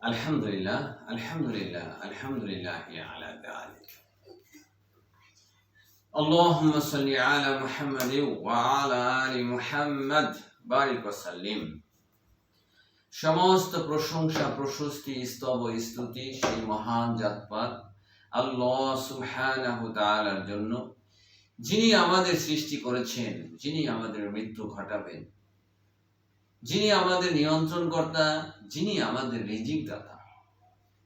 আলহামদুলিল্লাহ, আলহামদুলিল্লাহ, আলহামদুলিল্লাহ আলা যালিক। আল্লাহুম্মা সাল্লি আলা মুহাম্মাদিন ওয়া আলা আলি মুহাম্মাদ বারিক ওয়া সাল্লিম। সমস্ত প্রশংসা, প্রশস্তি, স্তব, স্তুতি সেই মহান জাতপাত আল্লাহ সুবহানাহু তাআলার জন্য, যিনি আমাদের সৃষ্টি করেছেন, যিনি আমাদের মৃত্যু ঘটাবেন, যিনি আমাদের নিয়ন্ত্রণকর্তা, যিনি আমাদের রিজিক দাতা,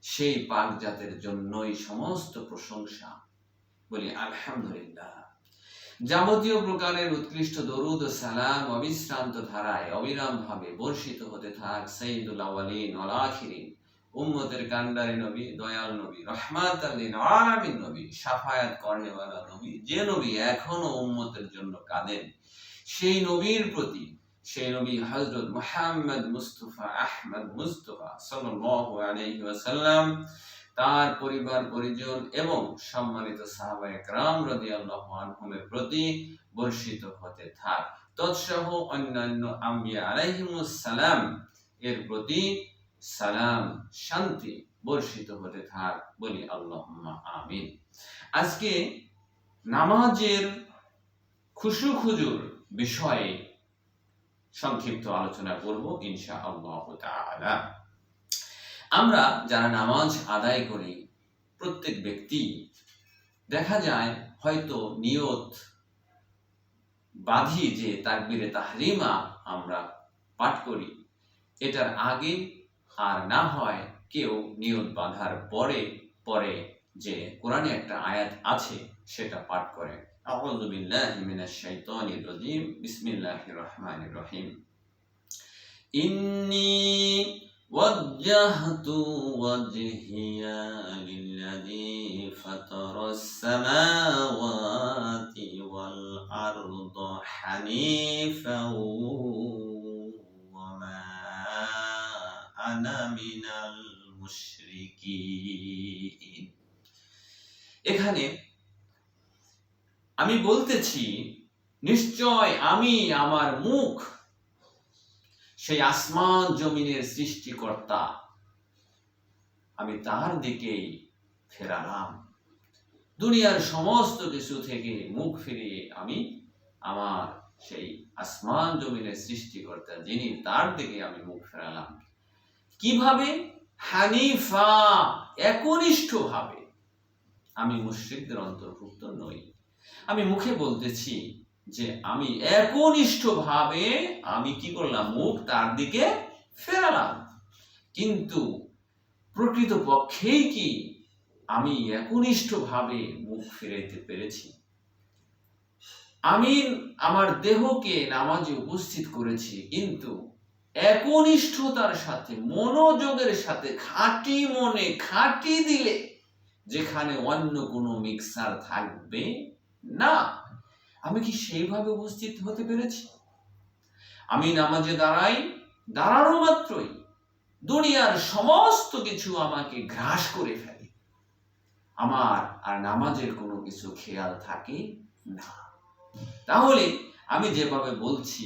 সেই পাক জাতের জন্যই সমস্ত প্রশংসা। বলি আলহামদুলিল্লাহ। যাবতীয় প্রকারের উৎকৃষ্ট দরুদ ও সালাম অবিশ্রান্ত ধারায় অবিরাম ভাবে বর্ষিত হতে থাক সাইয়্যিদুল আউয়ালিন ওয়াল আখিরিন, উম্মতের কান্ডারি নবী, দয়াল নবী, রহমাতাল লিল আলামিন নবী, শাফায়াত করেওয়ালা নবী, যে নবী এখনো উম্মতের জন্য কাঁদেন, সেই নবীর প্রতি, সেই নবী হযরত মুহাম্মদ মুস্তাফা আহমদ মুস্তাফা সাল্লাল্লাহু আলাইহি ওয়াসাল্লাম, তার পরিবার পরিজন এবং সম্মানিত সাহাবায়ে কেরাম রাদিয়াল্লাহু আনহুমের প্রতি বর্ষিত হতে থাক। তৎসহ অন্যান্য আম্বিয়া আলাইহিমুস সালাম এর প্রতি সালাম, শান্তি বর্ষিত হতে থাক। বলি আল্লাহুম্মা আমিন। আজকে নামাজের খুশু খুজুর বিষয়ে সংক্ষিপ্ত আলোচনা করব ইনশাআল্লাহ তাআলা। আমরা যারা নামাজ আদায় করি, প্রত্যেক ব্যক্তি দেখা যায় হয়তো নিয়ত বাঁধি যে তাকবীরে তাহরিমা আমরা পাঠ করি, এটার আগে আর না হয় কেউ নিয়ত বাঁধার পরে পরে যে কোরআনে একটা আয়াত আছে সেটা পাঠ করে। আউযু বিল্লাহি মিনাশ শাইতানির রাজিম, বিসমিল্লাহির রহমানির রহিম। ইন্নী وجهت وجهي للذي فطر السماوات والأرض حنيفا وما أنا من المشركين। এখানে আমি বলতেছি, নিশ্চয় আমি আমার মুখ সেই আসমান জমিনের সৃষ্টিকর্তা, আমি তার দিকেই ফেরালাম। দুনিয়ার সমস্ত কিছু থেকে মুখ ফিরিয়ে আমি আমার সেই আসমান জমিনের সৃষ্টিকর্তা যিনি, তার দিকে আমি মুখ ফেরালাম। কিভাবে? হানিফা, একনিষ্ঠভাবে। আমি মুশরিকদের অন্তর্ভুক্ত নই। আমি মুখে বলতেছি যে আমি একনিষ্ঠভাবে আমি কি করলাম, মুখ তার দিকে ফেরালাম, কিন্তু প্রকৃত পক্ষেই কি আমি একনিষ্ঠভাবে মুখ ফিরাইতে পেরেছি? আমি আমার দেহকে নামাজে উপস্থিত করেছি, কিন্তু একনিষ্ঠতার সাথে, মনোযোগের সাথে, খাঁটি মনে, খাঁটি দিলে, যেখানে অন্য কোনো মিক্সার থাকবে না। আমি কি সেইভাবে উপস্থিত হতে পেরেছি? আমি নামাজে দাঁড়াই, দাঁড়ানো মাত্রই দুনিয়ার সমস্ত কিছু আমাকে গ্রাস করে ফেলে, আমার আর নামাজের কোনো কিছু খেয়াল থাকে না। তাহলে আমি যেভাবে বলছি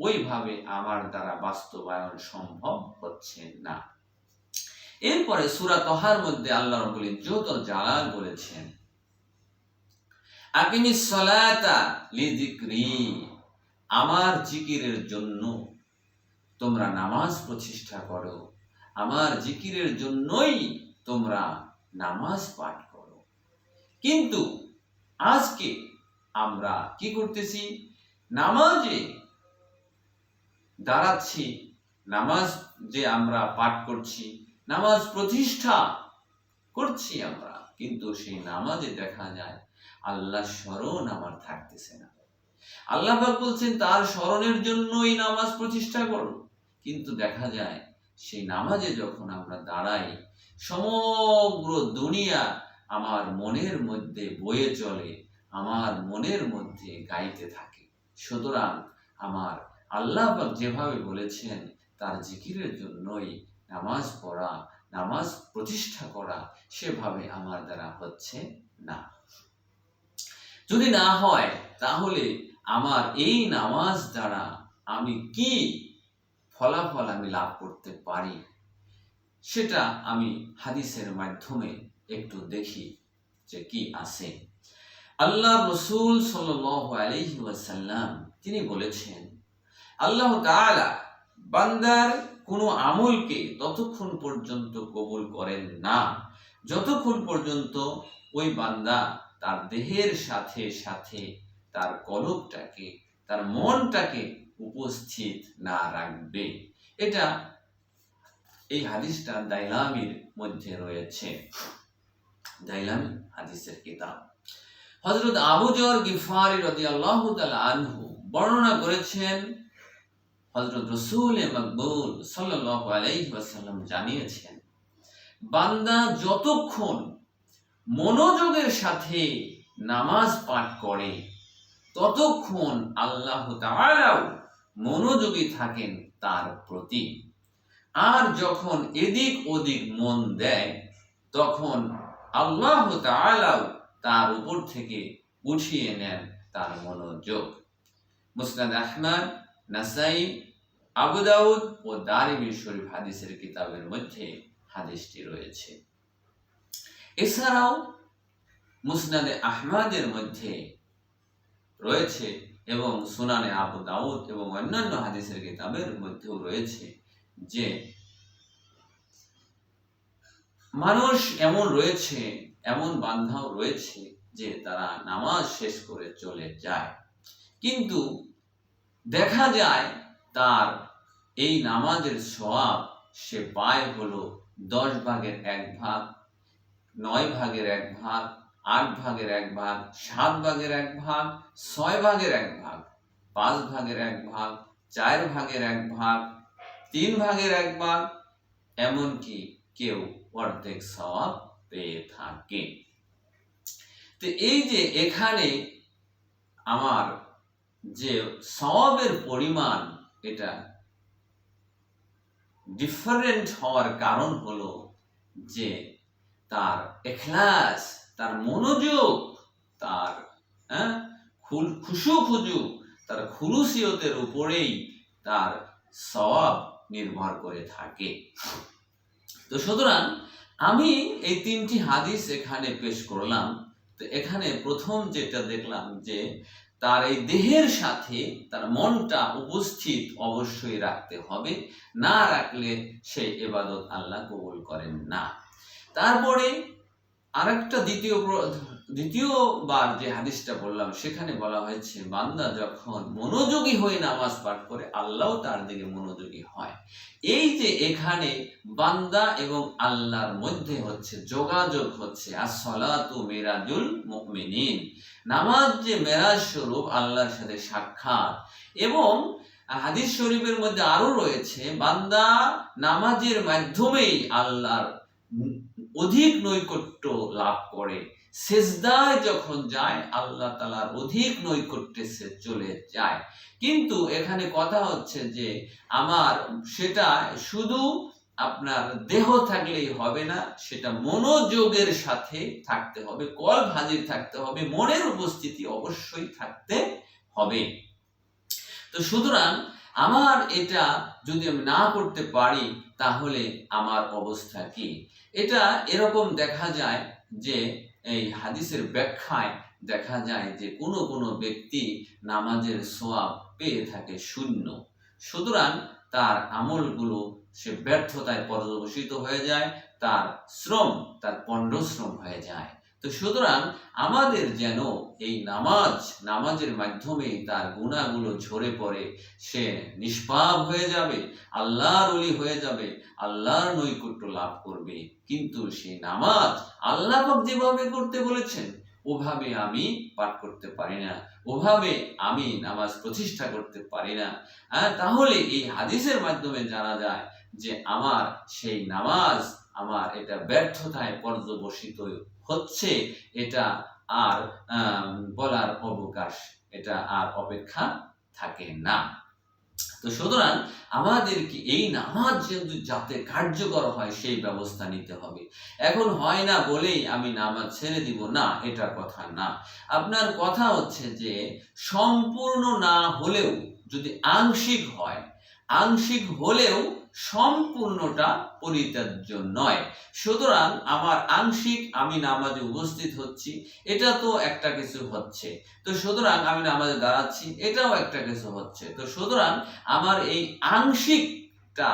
ওইভাবে আমার দ্বারা বাস্তবায়ন সম্ভব হচ্ছে না। এরপরে সূরা তহার মধ্যে আল্লাহ রাব্বুল ইজ্জতুল জালাল বলেছেন, আকিমিস সালাতা লিযিকরি, আমার জিকিরের জন্য তোমরা নামাজ প্রতিষ্ঠা করো, আমার জিকিরের জন্যই তোমরা নামাজ পাঠ করো। কিন্তু আজকে আমরা কি করতেছি? নামাজে দাঁড়াচ্ছি, নামাজ যে আমরা পাঠ করছি, নামাজ প্রতিষ্ঠা করছি আমরা, কিন্তু সেই নামাজে দেখা যায় আল্লাহ স্মরণ আমার থাকতেছে না। আল্লাহ পাক বলছেন তার স্মরণের জন্যই নামাজ প্রতিষ্ঠা করো, কিন্তু দেখা যায় সেই নামাজে যখন আমরা দাঁড়াই, সমগ্র দুনিয়া আমার মনের মধ্যে বয়ে চলে, আমার মনের মধ্যে গাইতে থাকে। সুতরাং আমার আল্লাহ পাক যেভাবে বলেছেন তার জিকিরের জন্যই নামাজ পড়া, নামাজ প্রতিষ্ঠা করা, সেভাবে আমার দ্বারা হচ্ছে না। যদি না হয় তাহলে আমার এই নামাজ দ্বারা আমি কি ফলাফল আমি লাভ করতে পারি? সেটা আমি হাদিসের মাধ্যমে একটু দেখি যে কি আছে। আল্লাহ রসুল সাল্লাল্লাহু আলাইহি ওয়াসাল্লাম তিনি বলেছেন, আল্লাহ তাআলা বান্দার কোনো আমলকে ততক্ষণ পর্যন্ত কবুল করেন না যতক্ষণ পর্যন্ত ওই বান্দা তার দেহের সাথে সাথে তার কলবটাকে, তার মনটাকে উপস্থিত না রাখবে। এটা এই হাদিসটা দাইলামির মধ্যে রয়েছে, দাইলামি হাদিসের কিতাব। হযরত আবু যর গিফারি রাদিয়াল্লাহু তাআলা আনহু বর্ণনা করেছেন, হযরত রাসূল মাকবুল সাল্লাল্লাহু আলাইহি ওয়াসাল্লাম জানিয়েছেন, বান্দা যতক্ষণ মনোযোগের সাথে নামাজ পাঠ করে ততক্ষণ আল্লাহ তাআলাও মনোযোগী থাকেন তার প্রতি। আর যখন এদিক ওদিক মন দেয় তখন আল্লাহ তাআলাও তার উপর থেকে উঠিয়ে নেন তার মনোযোগ। মুসনাদ আহমদ, নাসাই, আবু দাউদ ও দারিমি শরীফ হাদিসের কিতাবের মধ্যে হাদিসটি রয়েছে। এছাড়াও মুসনাদে আহমদের মধ্যে রয়েছে এবং সুনানে আবু দাউদ এবং অন্যান্য হাদিসের কিতাবের মধ্যেও রয়েছে যে মানুষ এমন রয়েছে, এমন বান্ধাও রয়েছে যে তারা নামাজ শেষ করে চলে যায়, কিন্তু দেখা যায় তার এই নামাজের সওয়াব সে পায় হলো 10 ভাগের 1 ভাগ, 9 ভাগের 1 ভাগ, 8 ভাগের 1 ভাগ, 7 ভাগের 1 ভাগ, 6 ভাগের 1 ভাগ, 5 ভাগের 1 ভাগ, 4 ভাগের 1 ভাগ, 3 ভাগের 1 ভাগ, এমনকি কেউ অর্ধেক সওয়াব পেয়ে থাকে। তো এই যে এখানে আমার যে সওয়াবের পরিমাণ এটা ডিফারেন্ট হওয়ার কারণ হলো যে তার ইখলাস, তার মনোযোগ, তার খুশু, তার খুলুসিয়তের উপরেই তার সওয়াব নির্ভর করে থাকে। তো সুতরাং আমি এই 3টি হাদিস এখানে পেশ করলাম। তো এখানে প্রথম যেটা দেখলাম যে তার এই দেহের সাথে তার মনটা উপস্থিত অবশ্যই রাখতে হবে, না রাখলে সেই ইবাদত আল্লাহ কবুল করেন না। তারপরে আরেকটা দ্বিতীয়বার যে হাদিসটা বললাম সেখানে বলা হয়েছে বান্দা যখন মনোযোগী হয়ে নামাজ পাঠ করে আল্লাহ তার দিকে মনোযোগী হয়। এই যে এখানে বান্দা এবং আল্লাহর মধ্যে হচ্ছে যোগাযোগ হচ্ছে, as-সালাতু মিরাজুল মুমিনিন, নামাজ যে মেরাজ স্বরূপ আল্লাহর সাথে সাক্ষাৎ। এবং হাদিস শরীফের মধ্যে আরো রয়েছে বান্দা নামাজের মাধ্যমেই আল্লাহর অধিক নৈকট্য লাভ করে, সেজদায় যখন যায় আল্লাহ তাআলার অধিক নৈকট্যে সে চলে যায়। কিন্তু এখানে কথা হচ্ছে যে আমার সেটা শুধু আপনার দেহ থাকলেই হবে না, সেটা মনোযোগের সাথে থাকতে হবে, কল্ব হাজির থাকতে হবে, মনের উপস্থিতি অবশ্যই থাকতে হবে। তো সুতরাং আমার এটা যদি আমি না করতে পারি তাহলে আমার অবস্থা কি? এটা এরকম দেখা যায় যে এই হাদিসের ব্যাখ্যায় দেখা যায় যে কোনো ব্যক্তি নামাজের সওয়াব পেয়ে থাকে 0। সুতরাং তার আমলগুলো সে ব্যর্থতায় পর্যবসিত হয়ে যায়, তার শ্রম তার পণ্ডশ্রম হয়ে যায়। তো সুতরাং আমাদের যেন এই নামাজের মাধ্যমে তার গুনাহগুলো ঝরে পড়ে, সে নিষ্পাপ হয়ে যাবে, আল্লাহর ওলি হয়ে যাবে, আল্লাহর নৈকট্য লাভ করবে। কিন্তু সেই নামাজ আল্লাহ পাক যেভাবে করতে বলেছেন ওভাবে আমি পাঠ করতে পারি না, ওভাবে আমি নামাজ প্রতিষ্ঠা করতে পারি না, তাহলে এই হাদিসের মাধ্যমে জানা যায় যে আমার সেই নামাজ আমার এটা ব্যর্থতায় পর্যবসিত হচ্ছে। এটা আর বলার অবকাশ, এটা আর অপেক্ষা থাকে না। তো সুতরাং আমাদেরকে এই নামাজ যাতে কার্যকর হয় সেই ব্যবস্থা নিতে হবে। এখন হয় না বলেই আমি নামাজ ছেড়ে দিব না, এটা কথা না। আপনার কথা হচ্ছে যে সম্পূর্ণ না হলেও যদি আংশিক হয়, আংশিক হলেও সম্পূর্ণটা পরিত্যাজ্য নয়। সুতরাং আমার আংশিক আমি নামাজে উপস্থিত হচ্ছি, এটা তো একটা কিছু হচ্ছে। তো সুতরাং আমি নামাজে দাঁড়াচ্ছি, এটাও একটা কিছু হচ্ছে। তো সুতরাং আমার এই আংশিকটা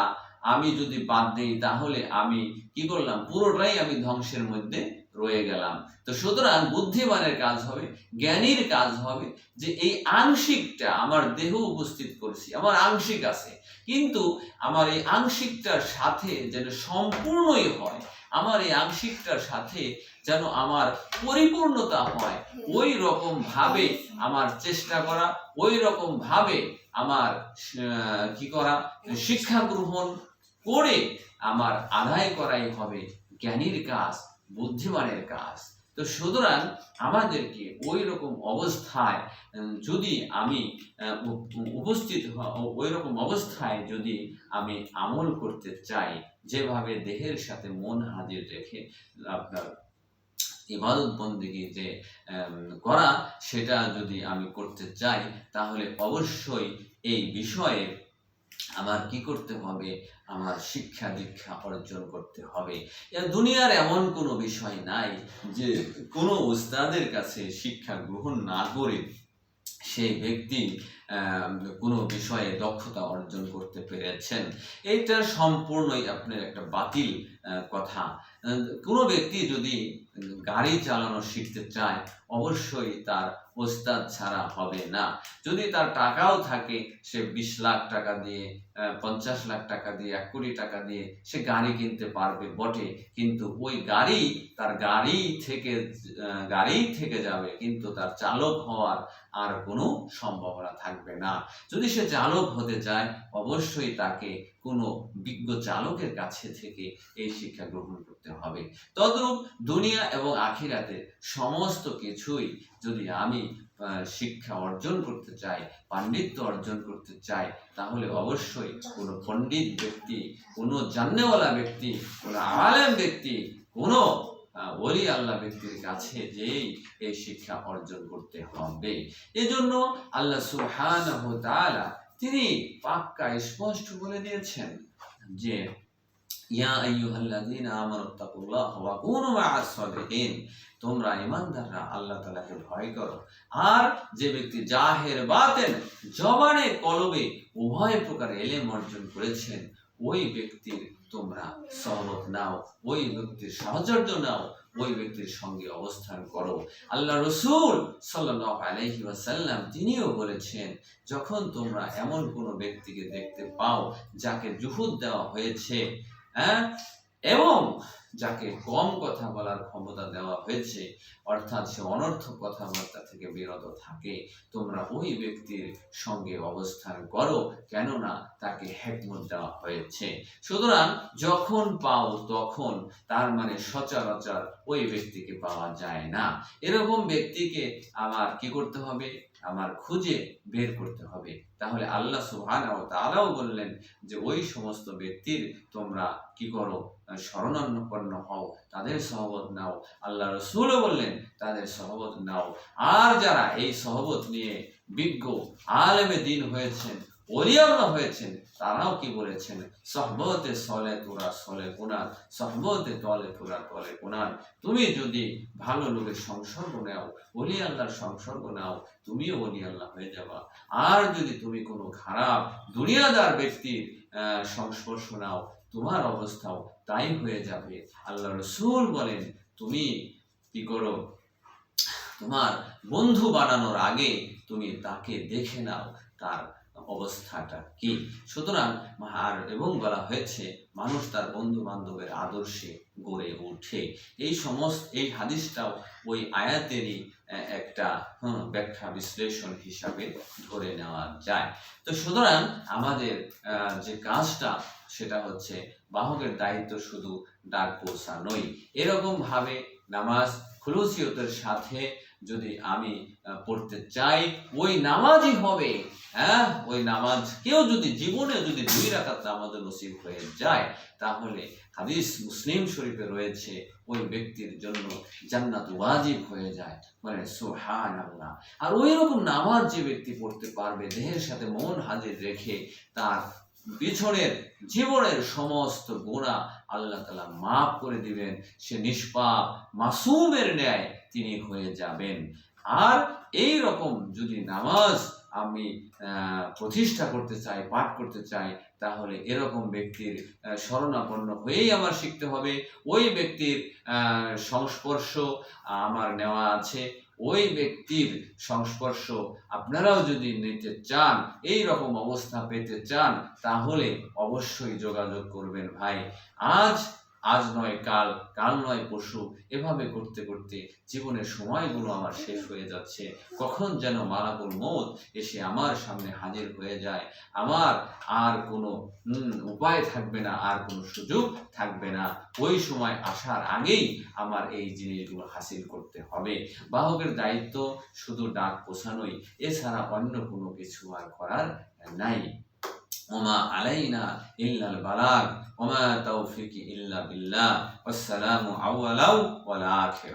আমি যদি বাদ দিই, তাহলে আমি কি করলাম? পুরোটাই আমি ধ্বংসের মধ্যে রয়ে গেলাম। তো সুতরাং বুদ্ধিমানের কাজ হবে, জ্ঞানীর কাজ হবে যে এই আংশিকটা, আমার দেহ উপস্থিত করছি, আমার আংশিক আছে, কিন্তু আমার এই আংশিকটার সাথে যেন সম্পূর্ণই হয়, আমার এই আংশিকটার সাথে যেন আমার পরিপূর্ণতা হয়, ওই রকম ভাবে আমার চেষ্টা করা, ওই রকম ভাবে আমার কি করা, শিক্ষা গ্রহণ করে আমার আদায় করাই হবে জ্ঞানীর কাজ, বুদ্ধিমানের কাজ। তো সুতরাং আমাদেরকে ওই রকম অবস্থায় যদি আমি উপস্থিত ওই রকম অবস্থায় যদি আমি আমল করতে চাই, যেভাবে দেহের সাথে মন হাজির রেখে আপনার ইবাদত বন্দেগী যে করা, সেটা যদি আমি করতে চাই, তাহলে অবশ্যই এই বিষয়ে আমার কি করতে হবে? আমার শিক্ষা দীক্ষা অর্জন করতে হবে। দুনিয়ার এমন কোনো বিষয় নাই যে কোনো উস্তাদের কাছে শিক্ষা গ্রহণ না করে সেই ব্যক্তি কোনো বিষয়ে দক্ষতা অর্জন করতে পেরেছেন। এইটা সম্পূর্ণই আপনার একটা বাতিল কথা। কোনো ব্যক্তি যদি গাড়ি চালানো শিখতে চায়, অবশ্যই তার ওস্তাদ ছাড়া হবে না। যদি তার টাকাও থাকে, সে 20 লাখ টাকা দিয়ে, 50 লাখ টাকা দিয়ে, 1 কোটি টাকা দিয়ে সে গাড়ি কিনতে পারবে বটে, কিন্তু ওই গাড়ি তার গাড়ি থেকে যাবে, কিন্তু তার চালক হওয়ার আর কোনো সম্ভাবনা থাকবে না। যদি সে চালক হতে চায়, অবশ্যই তাকে কোনো বিজ্ঞ চালকের কাছে থেকে এই শিক্ষা গ্রহণ করতে হবে। তদ্রূপ দুনিয়া এবং আখিরাতে সমস্ত কিছুই যদি আমি শিক্ষা অর্জন করতে চাই, পাণ্ডিত্য অর্জন করতে চাই, তাহলে অবশ্যই কোনো পণ্ডিত ব্যক্তি, কোনো জান্নেওয়ালা ব্যক্তি, কোনো আলেম ব্যক্তি, কোনো ওলি আল্লাহ ব্যক্তির কাছে যেই এই শিক্ষা অর্জন করতে হবে। এজন্য আল্লাহ সুবহানাহু ওয়া তাআলা তিনি পাক্কা স্পষ্ট বলে দিয়েছেন যে ইয়া আইয়ুহাল্লাযীনা আমানুত্তাকুল্লাহা ওয়া কুনু মা'আস সাদিকিন, তোমরা ঈমানদাররা আল্লাহ তাআলাকে ভয় করো, আর যে ব্যক্তি জাহের বাতেন, জবানে কলবে উভয় প্রকার ইলম অর্জন করেছেন, ওই ব্যক্তির তোমরা সহবত নাও, ওই ব্যক্তির সাহচর্য নাও, ওই ব্যক্তির সঙ্গে অবস্থান করো। আল্লাহ রাসূল সাল্লাল্লাহু আলাইহি ওয়াসাল্লাম তিনিও বলেছেন, যখন তোমরা এমন কোনো ব্যক্তিকে দেখতে পাও যাকে জুহুদ দেওয়া হয়েছে, এবং যাকে কম কথা বলার ক্ষমতা দেওয়া হয়েছে, অর্থাৎ সে অনর্থক কথাবার্তা থেকে বিরত থাকে, তোমরা ওই ব্যক্তির সঙ্গে অবস্থান করো, কেননা তাকে হিকমত দেওয়া হয়েছে। সুতরাং যখন পাও তখন, তার মানে সচরাচর ওই ব্যক্তিকে পাওয়া যায় না। এরকম ব্যক্তিকে আমার কি করতে হবে? আমার খুঁজে বের করতে হবে। তাহলে আল্লাহ সুবহানাহু ওয়া তাআলাও বললেন যে ওই সমস্ত ব্যক্তির তোমরা কি করো? শরণাপন্ন হও, তাদের সহবত নাও। আল্লাহ রাসূলও বললেন তাদের সহবত নাও। আর যারা এই সহবত নিয়ে বিজ্ঞ আলেমে দ্বীন হয়েছেন, ওলি আল্লাহ হয়েছেন, তারাও কি বলেছেন? সহবতে সলে তোরা সলে কুনার, সহবতে তলে তোরা তলে কুনার। তুমি যদি ভালো লোকের সংসর্গ নাও, ওলি আল্লাহর সংসর্গ নাও, তুমিও ওলি আল্লাহ হয়ে যাবা। আর যদি তুমি কোনো খারাপ দুনিয়াদার ব্যক্তির সংস্পর্শ নাও, তোমার অবস্থাও তাই হয়ে যাবে। আল্লাহ রাসূল বলেন, তুমি কি করো? তোমার বন্ধু বানানোর আগে তুমি তাকে দেখে নাও তার অবস্থাটা কি। সুতরাং এবং বলা হয়েছে মানুষ তার বন্ধু বান্ধবের আদর্শে গড়ে ওঠে। এই হাদিসটাও ওই আয়াতেরই একটা ব্যাখ্যা বিশ্লেষণ হিসাবে ধরে নেওয়া যায়। তো সুতরাং আমাদের যে কাজটা, সেটা হচ্ছে বাহকের দায়িত্ব শুধু ডাক পৌঁছানোই। এরকম ভাবে নামাজ খুলুসিয়তের সাথে যদি আমি পড়তে চাই, ওই নামাজই হবে। ওই নামাজ কেউ যদি জীবনে 2 রাকাত নামাজ নসিব হয়ে যায়, তাহলে হাদিস মুসলিম শরীফে রয়েছে ওই ব্যক্তির জন্য জান্নাত ওয়াজিব হয়ে যায়। মানে সুবহানাল্লাহ। আর ওই রকম নামাজ যে ব্যক্তি পড়তে পারবে, দেহের সাথে মন হাজির রেখে, তার পিছনের জীবনের সমস্ত গুনাহ আল্লাহ তাআলা মাফ করে দিবেন। সে নিষ্পাপ মাসুমের ন্যায় তিনি হয়ে যাবেন। আর এই রকম যদি নামাজ আমি প্রতিষ্ঠা করতে চাই, পাঠ করতে চাই, তাহলে এরকম ব্যক্তির শরণাপন্ন হয়েই আমার শিখতে হবে। ওই ব্যক্তির সংস্পর্শ আমার নেওয়া আছে, ওই ব্যক্তির সংস্পর্শ আপনারাও যদি নিতে চান, এই রকম অবস্থা পেতে চান, তাহলে অবশ্যই যোগাযোগ করবেন ভাই। আজ নয় কাল, কাল নয় পরশু, এভাবে করতে করতে জীবনের সময়গুলো আমার শেষ হয়ে যাচ্ছে। কখন যেন মালাকুল মউত এসে আমার সামনে হাজির হয়ে যায়, আমার আর কোনো উপায় থাকবে না, আর কোনো সুযোগ থাকবে না। ওই সময় আসার আগেই আমার এই জিনিসগুলো হাসিল করতে হবে। বাহকের দায়িত্ব শুধু ডাক পৌঁছানোই, এছাড়া অন্য কোনো কিছু আর করার নাই। ওমা আলাইনা ইল্লাল বালাগ ওমা তাওফিকি ইল্লা বিল্লাহ। আসসালামু আউয়ালাউ ওয়াল আখিরা।